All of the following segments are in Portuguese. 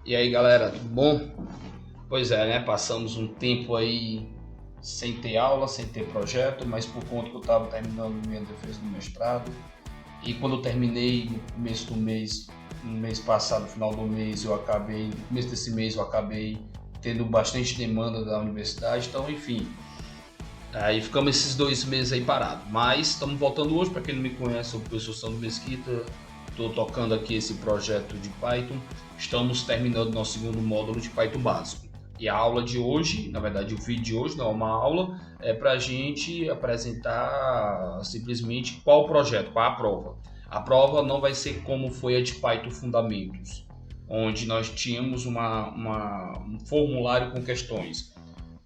E aí galera, tudo bom? Pois é, né? Passamos um tempo aí sem ter aula, sem ter projeto, mas por conta que eu estava terminando minha defesa do mestrado. E quando eu terminei no começo do mês, no mês passado, no final do mês, no começo desse mês eu acabei tendo bastante demanda da universidade, então enfim. Aí ficamos esses 2 meses aí parados, mas estamos voltando hoje. Para quem não me conhece, eu sou o professor Sandro Mesquita, estou tocando aqui esse projeto de Python. Estamos terminando nosso segundo módulo de Python básico. E a aula de hoje, na verdade o vídeo de hoje não é uma aula, é para a gente apresentar simplesmente qual o projeto, qual a prova. A prova não vai ser como foi a de Python Fundamentos, onde nós tínhamos um formulário com questões.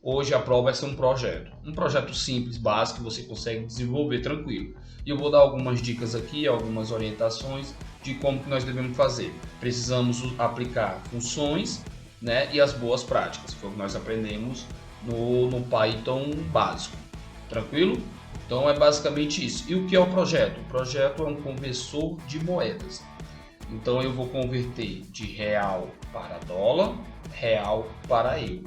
Hoje a prova vai ser um projeto simples, básico, que você consegue desenvolver tranquilo. E eu vou dar algumas dicas aqui, algumas orientações de como que nós devemos fazer. Precisamos aplicar funções, né, e as boas práticas, foi o que nós aprendemos no Python básico. Tranquilo? Então é basicamente isso. E o que é o projeto? O projeto é um conversor de moedas. Então eu vou converter de real para dólar, real para euro.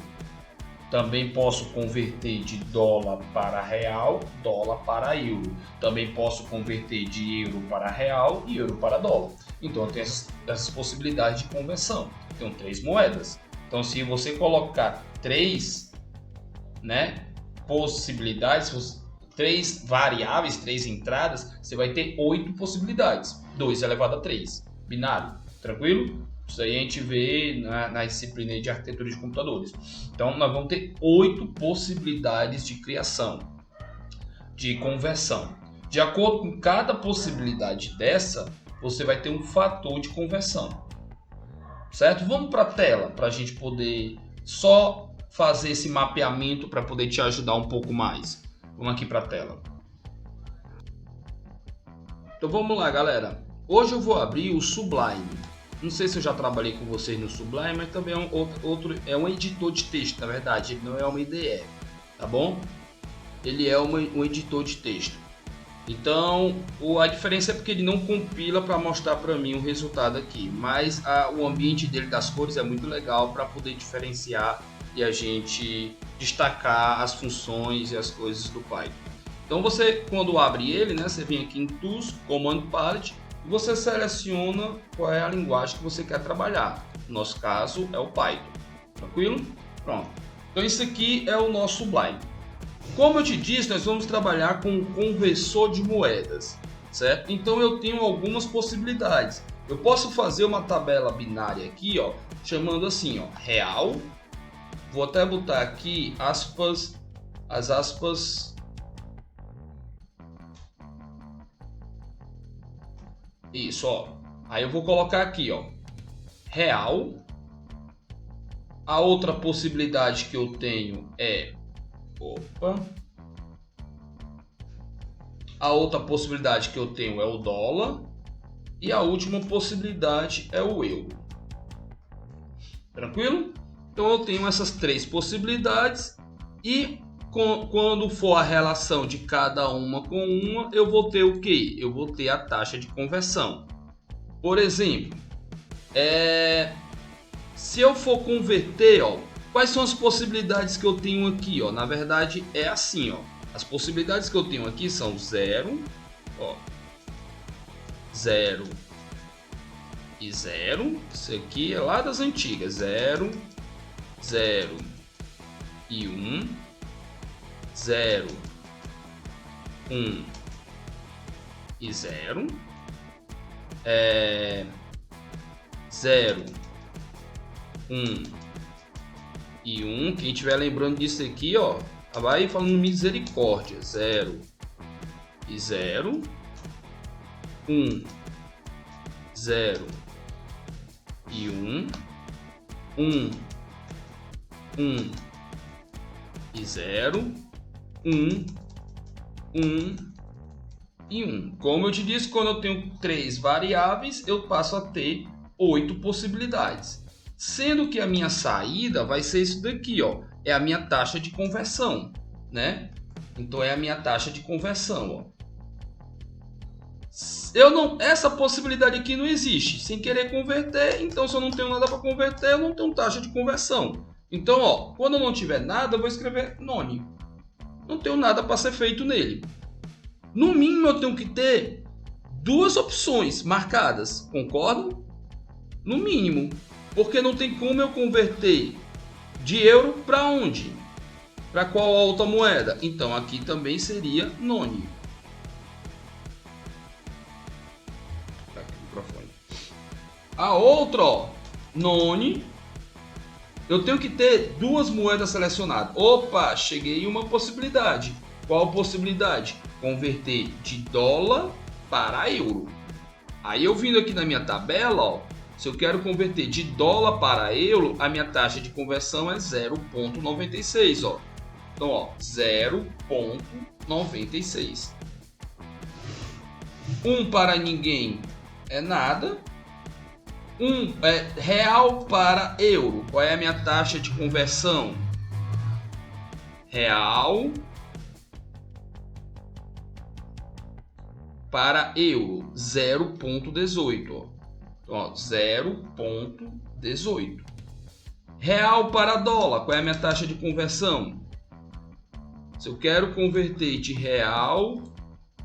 Também posso converter de dólar para real, dólar para euro. Também posso converter de euro para real e euro para dólar. Então eu tenho essas possibilidades de conversão. Tenho 3 moedas. Então se você colocar 3, né, possibilidades, 3 variáveis, 3 entradas, você vai ter 8 possibilidades. 2 elevado a 3, binário. Tranquilo? Isso aí a gente vê na disciplina de arquitetura de computadores. Então nós vamos ter 8 possibilidades de criação, de conversão. De acordo com cada possibilidade dessa, você vai ter um fator de conversão. Certo? Vamos para a tela para a gente poder só fazer esse mapeamento para poder te ajudar um pouco mais. Vamos aqui para a tela. Então vamos lá, galera. Hoje eu vou abrir o Sublime. Não sei se eu já trabalhei com vocês no Sublime, mas também é um editor de texto, na verdade. Ele não é uma IDE, tá bom? Ele é um editor de texto. Então, a diferença é porque ele não compila para mostrar para mim o resultado aqui. Mas o ambiente dele das cores é muito legal para poder diferenciar e a gente destacar as funções e as coisas do Python. Então, você, quando abre ele, né, você vem aqui em Tools, Command Palette, e você seleciona qual é a linguagem que você quer trabalhar. No nosso caso é o Python. Tranquilo? Pronto. Então isso aqui é o nosso Sublime. Como eu te disse, nós vamos trabalhar com um conversor de moedas, certo? Então eu tenho algumas possibilidades. Eu posso fazer uma tabela binária aqui, ó, chamando assim, ó, real. Vou até botar aqui aspas, as aspas. Isso, ó. Aí eu vou colocar aqui, ó, real. A outra possibilidade que eu tenho é A outra possibilidade que eu tenho é o dólar. E a última possibilidade é o euro. Tranquilo? Então eu tenho essas 3 possibilidades. E quando for a relação de cada uma com uma, eu vou ter o quê? Eu vou ter a taxa de conversão. Por exemplo, se eu for converter, ó, quais são as possibilidades que eu tenho aqui? Ó? Na verdade é assim, ó. As possibilidades que eu tenho aqui são 0, ó, 0 e 0. Isso aqui é lá das antigas. 0, 0 e 1. 0, 1 e 0. 0, 1 e 1. Quem estiver lembrando disso aqui, ó, vai falando misericórdia. 0 e 0. 1, 0 e 1. 1, 1 e 0. 1, 1 e 1. Como eu te disse, quando eu tenho 3 variáveis, eu passo a ter 8 possibilidades. Sendo que a minha saída vai ser isso daqui, ó, é a minha taxa de conversão, né? Então é a minha taxa de conversão, ó. Essa possibilidade aqui não existe. Sem querer converter, então se eu não tenho nada para converter, eu não tenho taxa de conversão. Então, ó, quando eu não tiver nada, eu vou escrever none. Não tenho nada para ser feito nele. No mínimo, eu tenho que ter duas opções marcadas. Concordam? No mínimo. Porque não tem como eu converter de euro para onde? Para qual outra moeda? Então, aqui também seria none. A outra, ó, none, eu tenho que ter duas moedas selecionadas. Opa, cheguei em uma possibilidade. Qual possibilidade? Converter de dólar para euro. Aí eu vindo aqui na minha tabela, ó, se eu quero converter de dólar para euro, a minha taxa de conversão é 0,96, ó. Então, ó, 0,96. 1 para ninguém é nada. Real para euro. Qual é a minha taxa de conversão? Real para euro, 0,18. Então, 0,18. Real para dólar. Qual é a minha taxa de conversão? Se eu quero converter de real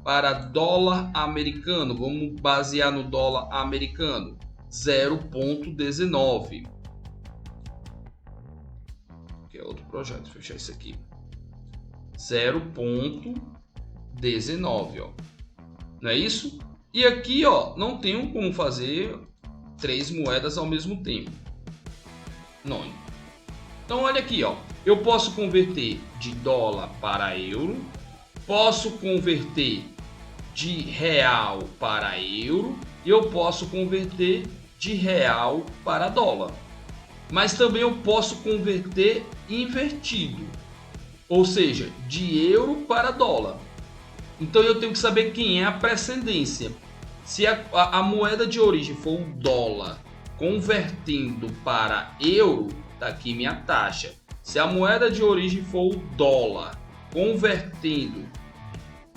para dólar americano, vamos basear no dólar americano. 0,19. Que é outro projeto, vou fechar isso aqui. 0,19, ó. Não é isso? E aqui, ó, não tenho como fazer três moedas ao mesmo tempo. Não. Então, olha aqui, ó. Eu posso converter de dólar para euro, posso converter de real para euro e eu posso converter de real para dólar. Mas também eu posso converter invertido, ou seja, de euro para dólar. Então eu tenho que saber quem é a precedência. Se a moeda de origem for o dólar, convertendo para euro, tá aqui minha taxa. Se a moeda de origem for o dólar, convertendo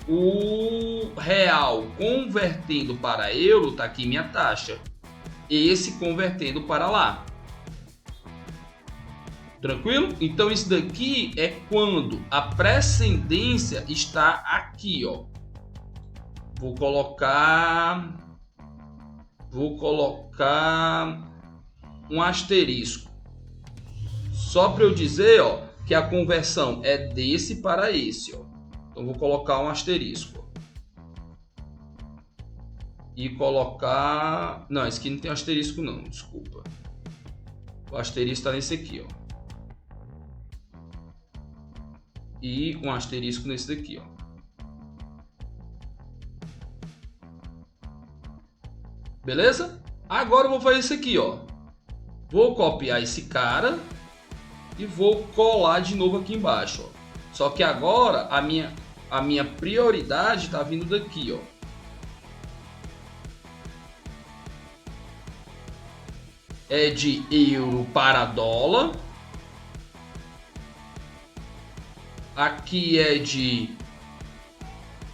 o real, convertendo para euro, tá aqui minha taxa. Esse convertendo para lá. Tranquilo? Então isso daqui é quando a precedência está aqui, ó. Vou colocar um asterisco. Só para eu dizer, ó, que a conversão é desse para esse, ó. Então vou colocar um asterisco. E colocar... Não, esse aqui não tem asterisco não, desculpa. O asterisco está nesse aqui, ó. E um asterisco nesse daqui, ó. Beleza? Agora eu vou fazer isso aqui, ó. Vou copiar esse cara e vou colar de novo aqui embaixo, ó. Só que agora a minha prioridade está vindo daqui, ó. É de euro para dólar. Aqui é de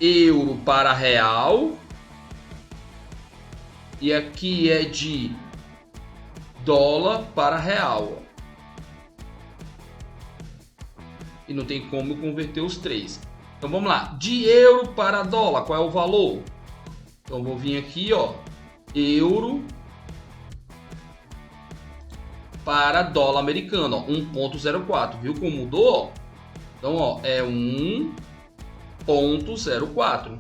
euro para real. E aqui é de dólar para real. E não tem como converter os três. Então vamos lá. De euro para dólar, qual é o valor? Então vou vir aqui, ó. Euro para dólar americano, ó, 1,04. Viu como mudou? Então, ó, é 1,04.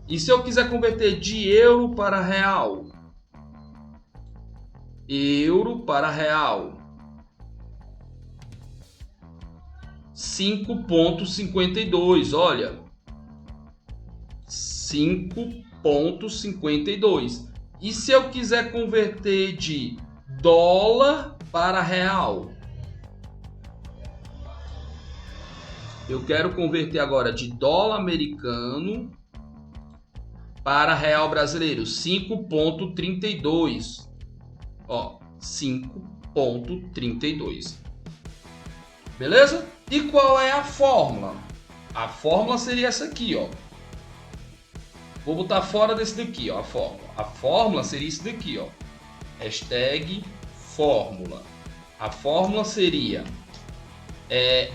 E se eu quiser converter de euro para real? Euro para real. 5,52. Olha. 5,52. E se eu quiser converter de dólar para real? Eu quero converter agora de dólar americano para real brasileiro. 5,32. Ó, 5,32. Beleza? E qual é a fórmula? A fórmula seria essa aqui, ó. Vou botar fora desse daqui, ó, a fórmula. A fórmula seria isso daqui, ó. Hashtag fórmula. A fórmula seria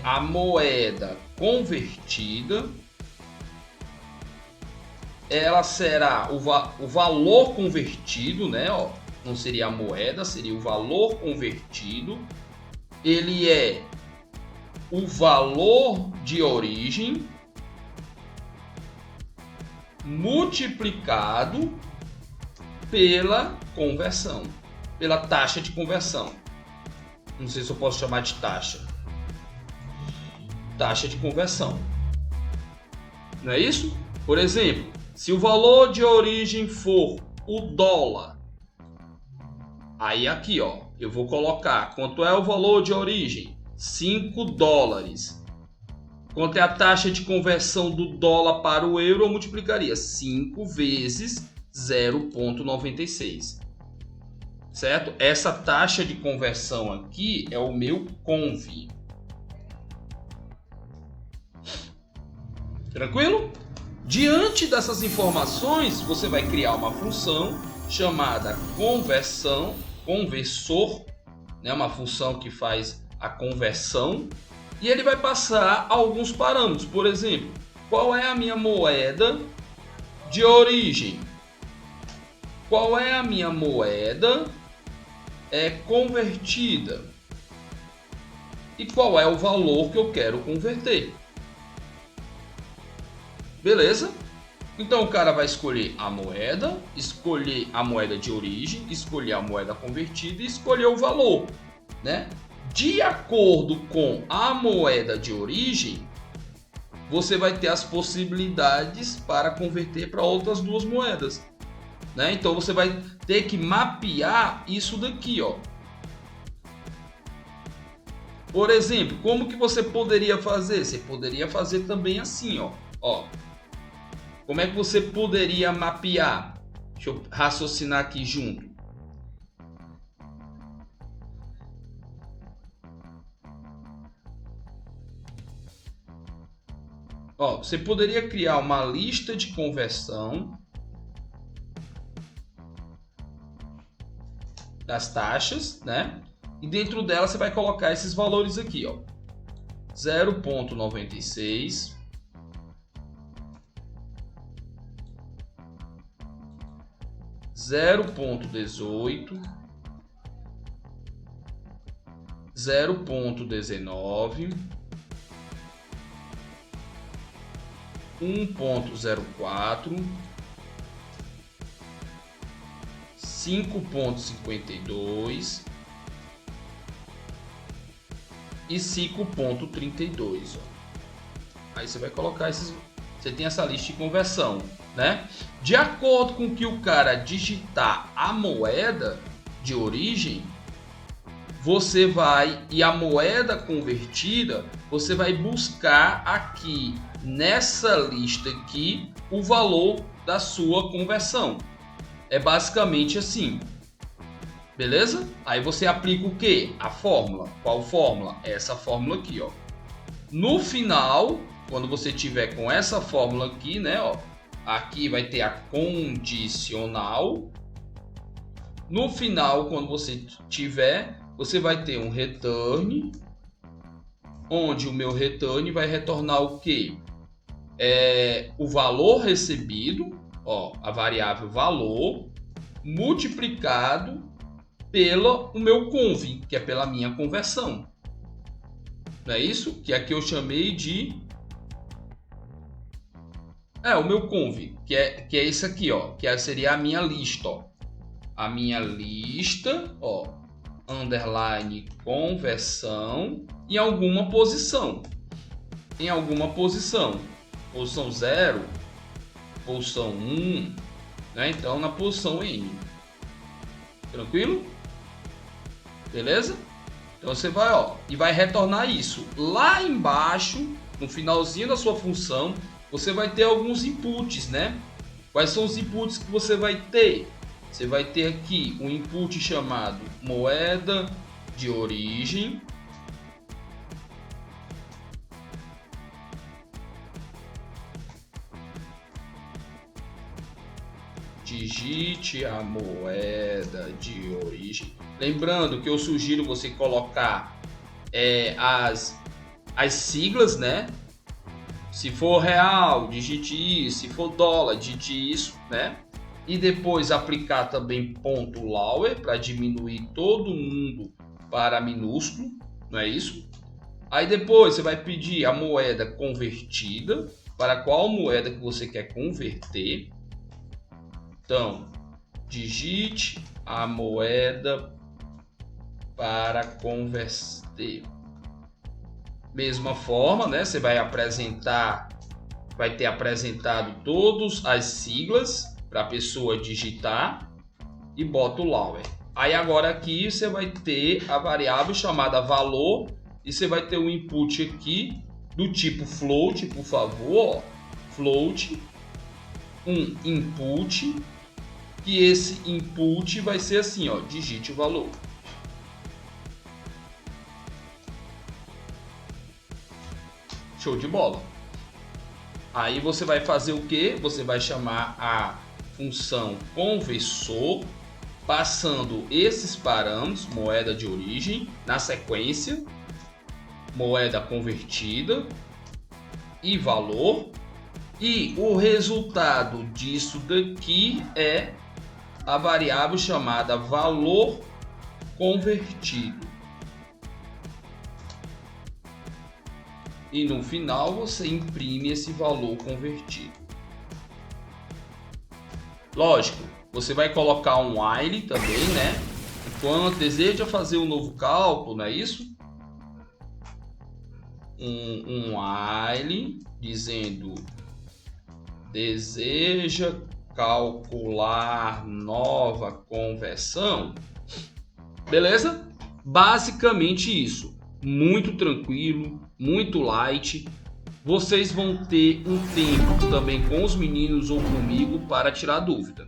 a moeda convertida. Ela será o valor convertido, né? Ó, não seria a moeda, seria o valor convertido. Ele é o valor de origem multiplicado pela conversão, pela taxa de conversão. Não sei se eu posso chamar de taxa. Taxa de conversão. Não é isso? Por exemplo, se o valor de origem for o dólar, aí aqui, ó, eu vou colocar quanto é o valor de origem? 5 dólares. Quanto é a taxa de conversão do dólar para o euro? Eu multiplicaria 5 vezes 0,96. Certo? Essa taxa de conversão aqui é o meu conv. Tranquilo? Diante dessas informações, você vai criar uma função chamada conversor, né? Uma função que faz a conversão. E ele vai passar alguns parâmetros. Por exemplo, qual é a minha moeda de origem? Qual é a minha moeda convertida? E qual é o valor que eu quero converter? Beleza? Então o cara vai escolher a moeda de origem, escolher a moeda convertida e escolher o valor, né? De acordo com a moeda de origem, você vai ter as possibilidades para converter para outras duas moedas, né? Então você vai ter que mapear isso daqui, ó. Por exemplo, como que você poderia fazer? Você poderia fazer também assim, ó. Como é que você poderia mapear? Deixa eu raciocinar aqui junto. Você poderia criar uma lista de conversão das taxas, né? E dentro dela você vai colocar esses valores aqui, ó. 0,96, 0,18, 0,19, 1,04, 5,52 e 5,32. Aí você vai colocar esses. Você tem essa lista de conversão, né? De acordo com que o cara digitar a moeda de origem, você vai, e a moeda convertida, você vai buscar aqui nessa lista aqui o valor da sua conversão. É basicamente assim. Beleza? Aí você aplica o que? A fórmula. Qual fórmula? Essa fórmula aqui, ó. No final, quando você tiver com essa fórmula aqui, né, ó, aqui vai ter a condicional. No final, quando você tiver, você vai ter um return, onde o meu return vai retornar o que? O valor recebido, ó, a variável valor, multiplicado pelo o meu conv, que é pela minha conversão. Não é isso? Que aqui eu chamei de... o meu conv, que é esse aqui, ó, que seria a minha lista, ó. A minha lista, ó, underline conversão em alguma posição. Em alguma posição. Posição 0, posição 1, né? Então na posição N. Tranquilo? Beleza? Então você vai, ó, e vai retornar isso. Lá embaixo, no finalzinho da sua função, você vai ter alguns inputs, né? Quais são os inputs que você vai ter? Você vai ter aqui um input chamado moeda de origem. digite a moeda de origem. Lembrando que eu sugiro você colocar as siglas, né? Se for real, digite isso. Se for dólar, digite isso, né? E depois aplicar também ponto Lauer para diminuir todo mundo para minúsculo, não é isso? Aí depois você vai pedir a moeda convertida, para qual moeda que você quer converter. Então, digite a moeda para converter. Mesma forma, né? Você vai ter apresentado todas as siglas para a pessoa digitar e bota o Lauer. Aí agora aqui você vai ter a variável chamada valor e você vai ter o input aqui do tipo float, por favor, ó, float, um input, que esse input vai ser assim, ó, digite o valor. Show de bola. Aí você vai fazer o que? Você vai chamar a função conversor, passando esses parâmetros, moeda de origem, na sequência, moeda convertida e valor. E o resultado disso daqui é a variável chamada valor convertido. E no final você imprime esse valor convertido. Lógico, você vai colocar um while também, né? Enquanto deseja fazer um novo cálculo, não é isso? Um while dizendo deseja calcular nova conversão. Beleza? Basicamente isso. Muito tranquilo, muito light. Vocês vão ter um tempo também com os meninos ou comigo para tirar dúvida.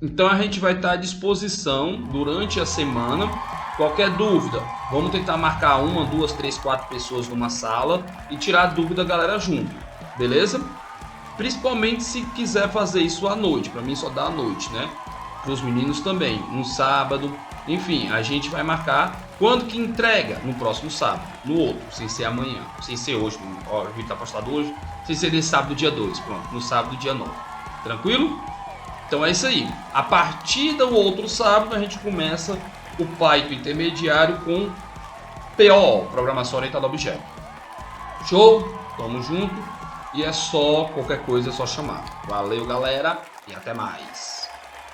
Então a gente vai estar à disposição durante a semana. Qualquer dúvida, vamos tentar marcar 1, 2, 3, 4 pessoas numa sala e tirar a dúvida, galera, junto. Beleza? Principalmente se quiser fazer isso à noite. Para mim só dá à noite, né? Para os meninos também, no sábado. Enfim, a gente vai marcar quando que entrega, no próximo sábado, no outro, sem ser amanhã, sem ser hoje, ó, o vídeo tá postado hoje, sem ser nesse sábado dia 2, pronto, no sábado dia 9. Tranquilo? Então é isso aí. A partir do outro sábado a gente começa o Python intermediário com PO, Programação Orientada a Objeto. Show? Tamo junto. E é só, qualquer coisa é só chamar. Valeu, galera, e até mais.